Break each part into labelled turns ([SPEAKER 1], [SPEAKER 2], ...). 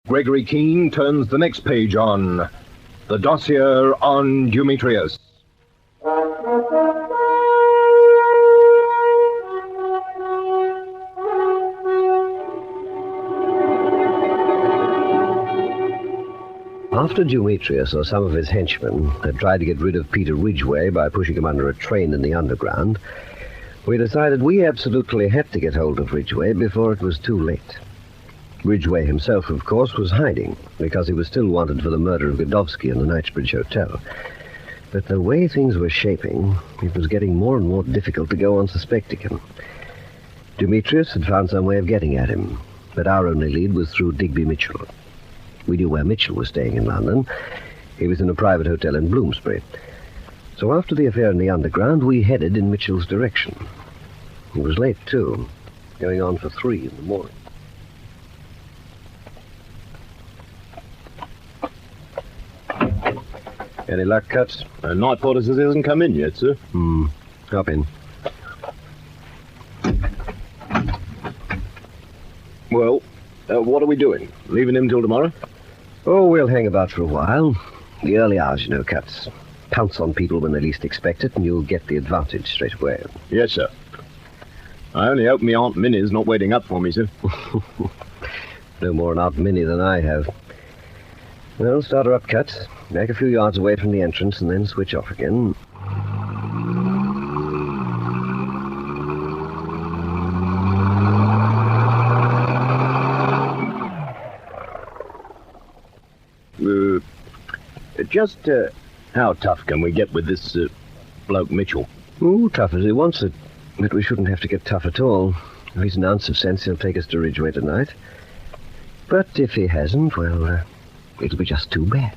[SPEAKER 1] Gregory Keene turns the next page on the Dossier on Dumetrius.
[SPEAKER 2] After Dumetrius or some of his henchmen had tried to get rid of Peter Ridgway by pushing him under a train in the underground, we decided we absolutely had to get hold of Ridgway before it was too late. Ridgway himself, of course, was hiding because he was still wanted for the murder of Godowski in the Knightsbridge Hotel. But the way things were shaping, it was getting more and more difficult to go on suspecting him. Dumetrius had found some way of getting at him, but our only lead was through Digby Mitchell. We knew where Mitchell was staying in London. He was in a private hotel in Bloomsbury. So after the affair in the underground, we headed in Mitchell's direction. It was late, too, going on for 3 in the morning. Any luck, Cuts?
[SPEAKER 3] Night porter says he hasn't come in yet, sir.
[SPEAKER 2] Hop in.
[SPEAKER 3] Well, what are we doing? Leaving him till tomorrow?
[SPEAKER 2] Oh, we'll hang about for a while. The early hours, you know, Cuts. Pounce on people when they least expect it, and you'll get the advantage straight away.
[SPEAKER 3] Yes, sir. I only hope me Aunt Minnie's not waiting up for me, sir.
[SPEAKER 2] No more an Aunt Minnie than I have. Well, start her up, Cuts. Back a few yards away from the entrance, and then switch off again.
[SPEAKER 3] Just how tough can we get with this bloke Mitchell?
[SPEAKER 2] Oh, tough as he wants it. But we shouldn't have to get tough at all. If he's an ounce of sense, he'll take us to Ridgway tonight. But if he hasn't, well, it'll be just too bad.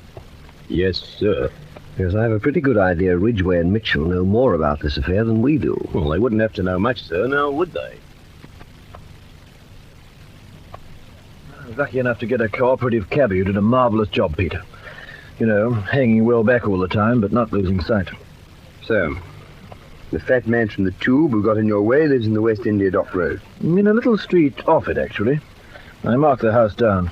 [SPEAKER 3] Yes, sir.
[SPEAKER 2] Because I have a pretty good idea Ridgway and Mitchell know more about this affair than we do.
[SPEAKER 3] Well, they wouldn't have to know much, sir, now would they?
[SPEAKER 4] Lucky enough to get a cooperative cabbie who did a marvellous job, Peter. You know, hanging well back all the time, but not losing sight.
[SPEAKER 5] So, the fat man from the Tube who got in your way lives in the West India Dock Road.
[SPEAKER 4] In a little street off it, actually. I marked the house down.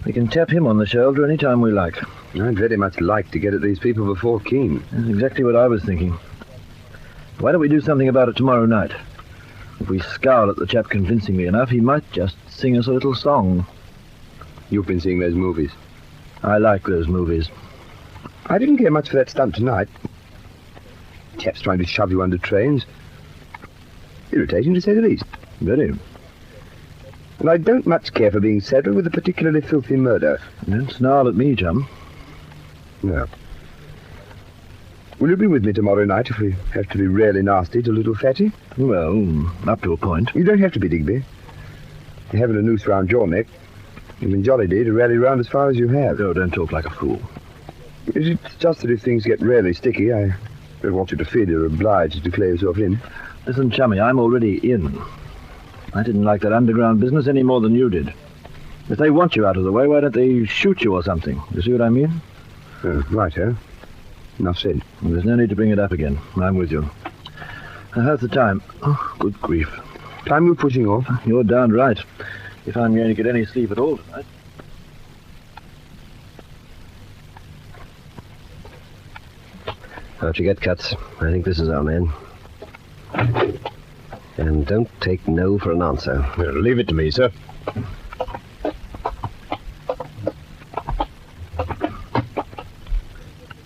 [SPEAKER 4] We can tap him on the shoulder any time we like.
[SPEAKER 5] I'd very much like to get at these people before Keene.
[SPEAKER 4] That's exactly what I was thinking. Why don't we do something about it tomorrow night? If we scowl at the chap convincingly enough, he might just sing us a little song.
[SPEAKER 5] You've been seeing those movies.
[SPEAKER 4] I like those movies.
[SPEAKER 5] I didn't care much for that stunt tonight. Chaps trying to shove you under trains. Irritating, to say the least.
[SPEAKER 4] Very.
[SPEAKER 5] And I don't much care for being saddled with a particularly filthy murder.
[SPEAKER 4] Don't snarl at me, chum.
[SPEAKER 5] No. Will you be with me tomorrow night if we have to be really nasty to little Fatty?
[SPEAKER 4] Well, up to a point.
[SPEAKER 5] You don't have to be, Digby. You haven't a noose round your neck. You've been jolly dear to rally round as far as you have.
[SPEAKER 4] Oh, don't talk like a fool.
[SPEAKER 5] It's just that if things get really sticky, I don't want you to feel you're obliged to declare yourself in.
[SPEAKER 4] Listen, chummy, I'm already in. I didn't like that underground business any more than you did. If they want you out of the way, why don't they shoot you or something? You see what I mean?
[SPEAKER 5] Righto. Enough said.
[SPEAKER 4] Well, there's no need to bring it up again. I'm with you. How's the time? Oh, good grief.
[SPEAKER 5] Time we're pushing off.
[SPEAKER 4] You're darn right. If I'm going to get any sleep at all tonight.
[SPEAKER 2] How'd you get, Cuts? I think this is our man. And don't take no for an answer.
[SPEAKER 3] Well, leave it to me, sir.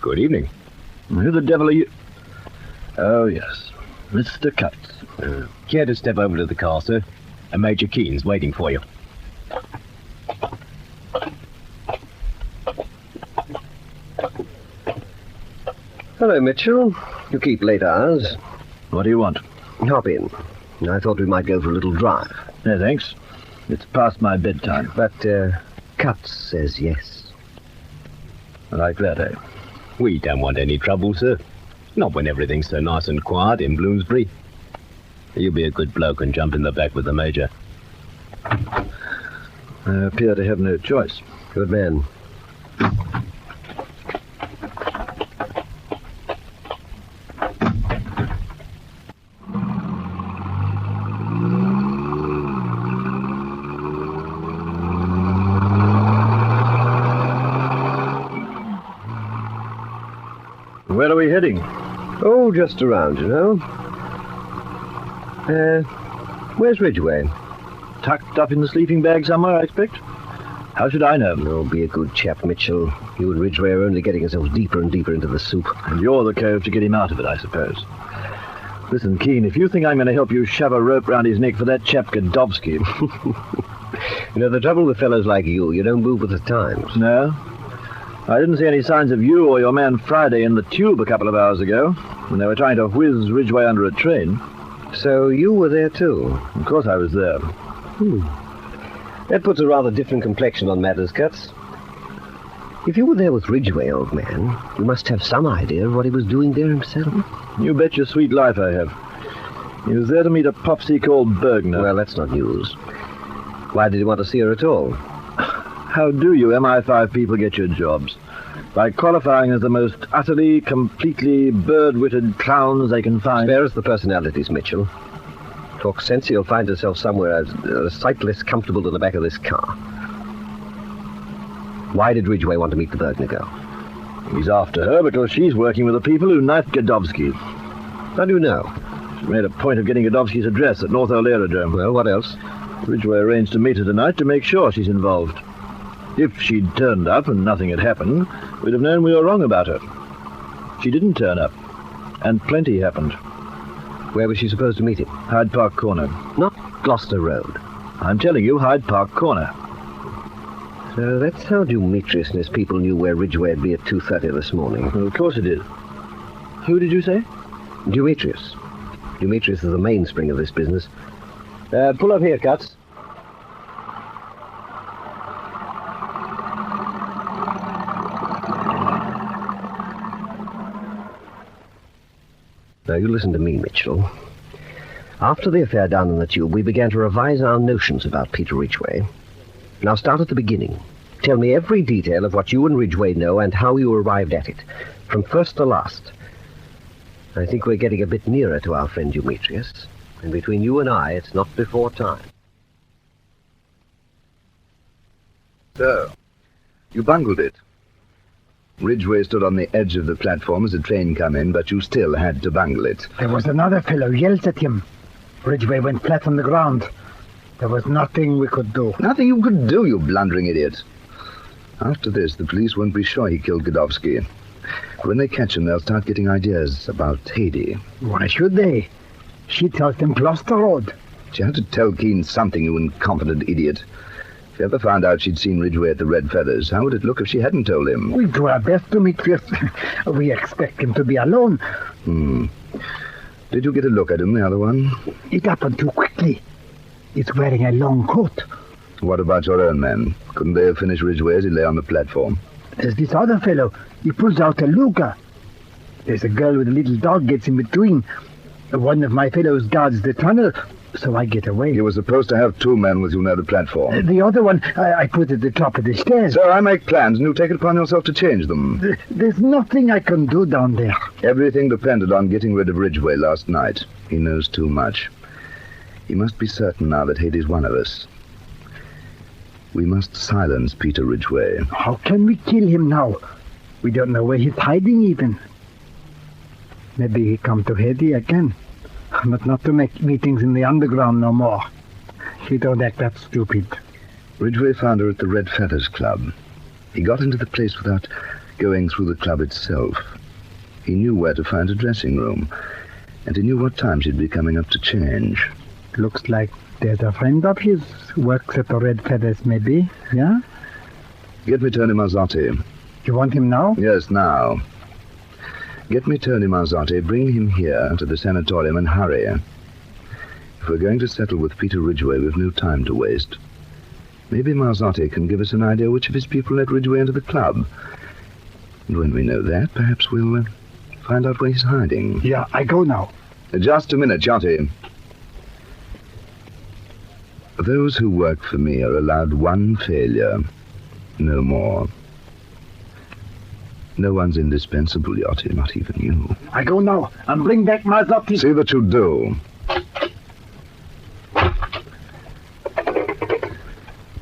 [SPEAKER 3] Good evening.
[SPEAKER 4] Who the devil are you? Oh, yes. Mr. Cuts.
[SPEAKER 3] Care to step over to the car, sir? And Major Keene's waiting for you.
[SPEAKER 2] Hello, Mitchell. You keep late hours.
[SPEAKER 4] What do you want?
[SPEAKER 2] Hop in. I thought we might go for a little drive.
[SPEAKER 4] No, thanks. It's past my bedtime.
[SPEAKER 2] But, Cuts says yes.
[SPEAKER 4] Like that, eh?
[SPEAKER 3] We don't want any trouble, sir. Not when everything's so nice and quiet in Bloomsbury. You be a good bloke and jump in the back with the Major.
[SPEAKER 4] I appear to have no choice.
[SPEAKER 2] Good man.
[SPEAKER 4] Where are we heading?
[SPEAKER 2] Oh, just around, you know. Where's Ridgway?
[SPEAKER 4] Tucked up in the sleeping bag somewhere, I expect. How should I know?
[SPEAKER 2] Oh, be a good chap, Mitchell. You and Ridgway are only getting yourselves deeper and deeper into the soup.
[SPEAKER 4] And you're the cove to get him out of it, I suppose. Listen, Keene, if you think I'm going to help you shove a rope round his neck for that chap Godowsky...
[SPEAKER 2] You know, the trouble with fellows like you don't move with the times.
[SPEAKER 4] No? I didn't see any signs of you or your man Friday in the tube a couple of hours ago, when they were trying to whiz Ridgway under a train.
[SPEAKER 2] So you were there too?
[SPEAKER 4] Of course I was there.
[SPEAKER 2] That puts a rather different complexion on matters, Cuts. If you were there with Ridgway, old man, you must have some idea of what he was doing there himself.
[SPEAKER 4] You bet your sweet life I have. He was there to meet a popsy called Bergner.
[SPEAKER 2] Well, that's not news. Why did he want to see her at all?
[SPEAKER 4] How do you MI5 people get your jobs? By qualifying as the most utterly, completely bird-witted clowns they can find.
[SPEAKER 2] Spare us the personalities, Mitchell. Talk sense, you'll find yourself somewhere a sight less comfortable than the back of this car. Why did Ridgway want to meet the Bergner girl?
[SPEAKER 4] He's after her because she's working with the people who knifed Godowsky.
[SPEAKER 2] How do you know?
[SPEAKER 4] She made a point of getting Godowsky's address at North Ole Aerodrome.
[SPEAKER 2] Well, what else?
[SPEAKER 4] Ridgway arranged to meet her tonight to make sure she's involved. If she'd turned up and nothing had happened, we'd have known we were wrong about her. She didn't turn up, and plenty happened.
[SPEAKER 2] Where was she supposed to meet him?
[SPEAKER 4] Hyde Park Corner.
[SPEAKER 2] Not Gloucester Road.
[SPEAKER 4] I'm telling you, Hyde Park Corner.
[SPEAKER 2] So that's how Dumetrius and his people knew where Ridgway would be at 2:30 this morning.
[SPEAKER 4] Well, of course it is. Who did you say?
[SPEAKER 2] Dumetrius. Dumetrius is the mainspring of this business. Pull up here, Cuts. Now, you listen to me, Mitchell. After the affair down in the tube, we began to revise our notions about Peter Ridgway. Now, start at the beginning. Tell me every detail of what you and Ridgway know and how you arrived at it, from first to last. I think we're getting a bit nearer to our friend Dumetrius, and between you and I, it's not before time.
[SPEAKER 5] So, you bungled it. Ridgway stood on the edge of the platform as the train came in, but you still had to bungle it.
[SPEAKER 6] There was another fellow yelled at him. Ridgway went flat on the ground. There was nothing we could do.
[SPEAKER 5] Nothing you could do, you blundering idiot. After this, the police won't be sure he killed Godowsky. When they catch him, they'll start getting ideas about Haydee.
[SPEAKER 6] Why should they? She tells them Gloucester Road.
[SPEAKER 5] She had to tell Keene something, you incompetent idiot. If you ever found out she'd seen Ridgway at the Red Feathers, how would it look if she hadn't told him?
[SPEAKER 6] We do our best, Dumetrius. We expect him to be alone.
[SPEAKER 5] Did you get a look at him, the other one?
[SPEAKER 6] It happened too quickly. He's wearing a long coat.
[SPEAKER 5] What about your own men? Couldn't they have finished Ridgway as he lay on the platform?
[SPEAKER 6] There's this other fellow. He pulls out a Luger. There's a girl with a little dog gets in between. One of my fellows guards the tunnel, so I get away.
[SPEAKER 5] You were supposed to have two men with you near the platform.
[SPEAKER 6] The other one I put at the top of the stairs.
[SPEAKER 5] So I make plans and you take it upon yourself to change them.
[SPEAKER 6] There's nothing I can do down there.
[SPEAKER 5] Everything depended on getting rid of Ridgway last night. He knows too much. He must be certain now that Hadee's one of us. We must silence Peter Ridgway.
[SPEAKER 6] How can we kill him now? We don't know where he's hiding even. Maybe he come to Haydee again. But not to make meetings in the underground no more. He don't act that stupid.
[SPEAKER 5] Ridgway found her at the Red Feathers Club. He got into the place without going through the club itself. He knew where to find a dressing room, and he knew what time she'd be coming up to change.
[SPEAKER 6] Looks like there's a friend of his who works at the Red Feathers, maybe, yeah?
[SPEAKER 5] Get me Tony Mazzotti.
[SPEAKER 6] You want him now?
[SPEAKER 5] Yes, now. Get me Tony Mazzotti, bring him here to the sanatorium and hurry. If we're going to settle with Peter Ridgway, we've no time to waste. Maybe Mazzotti can give us an idea which of his people let Ridgway into the club. And when we know that, perhaps we'll find out where he's hiding.
[SPEAKER 6] Yeah, I go now.
[SPEAKER 5] Just a minute, Jotty. Those who work for me are allowed one failure, no more. No one's indispensable, Yachty, not even you.
[SPEAKER 6] I go now and bring back Mazzotti.
[SPEAKER 5] See that you do.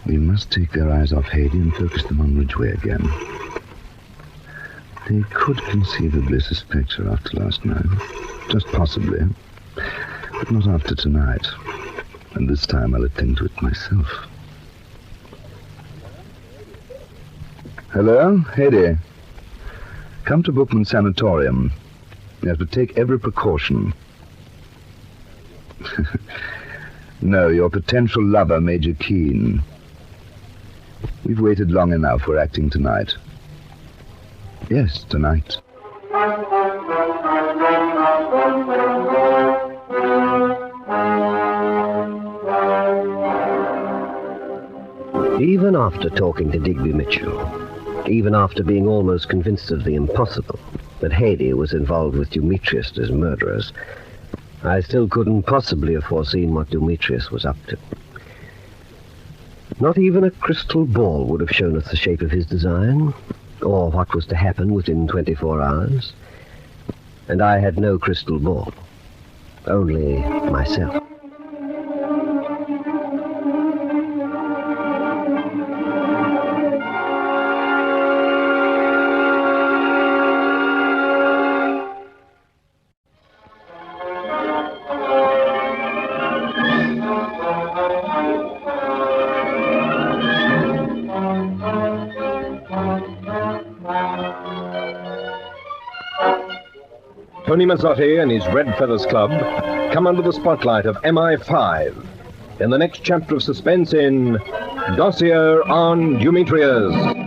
[SPEAKER 5] We must take their eyes off Haydee and focus them on Ridgway again. They could conceivably suspect her after last night. Just possibly. But not after tonight. And this time I'll attend to it myself. Hello, Hedy. Come to Bookman Sanatorium. You have to take every precaution. No, your potential lover, Major Keene. We've waited long enough. We're acting tonight. Yes, tonight.
[SPEAKER 2] Even after talking to Digby Mitchell, even after being almost convinced of the impossible, that Hedy was involved with Dumetrius as murderers, I still couldn't possibly have foreseen what Dumetrius was up to. Not even a crystal ball would have shown us the shape of his design, or what was to happen within 24 hours. And I had no crystal ball, only myself.
[SPEAKER 1] Tony Mazzotti and his Red Feathers Club come under the spotlight of MI5 in the next chapter of suspense in Dossier on Dumetrius.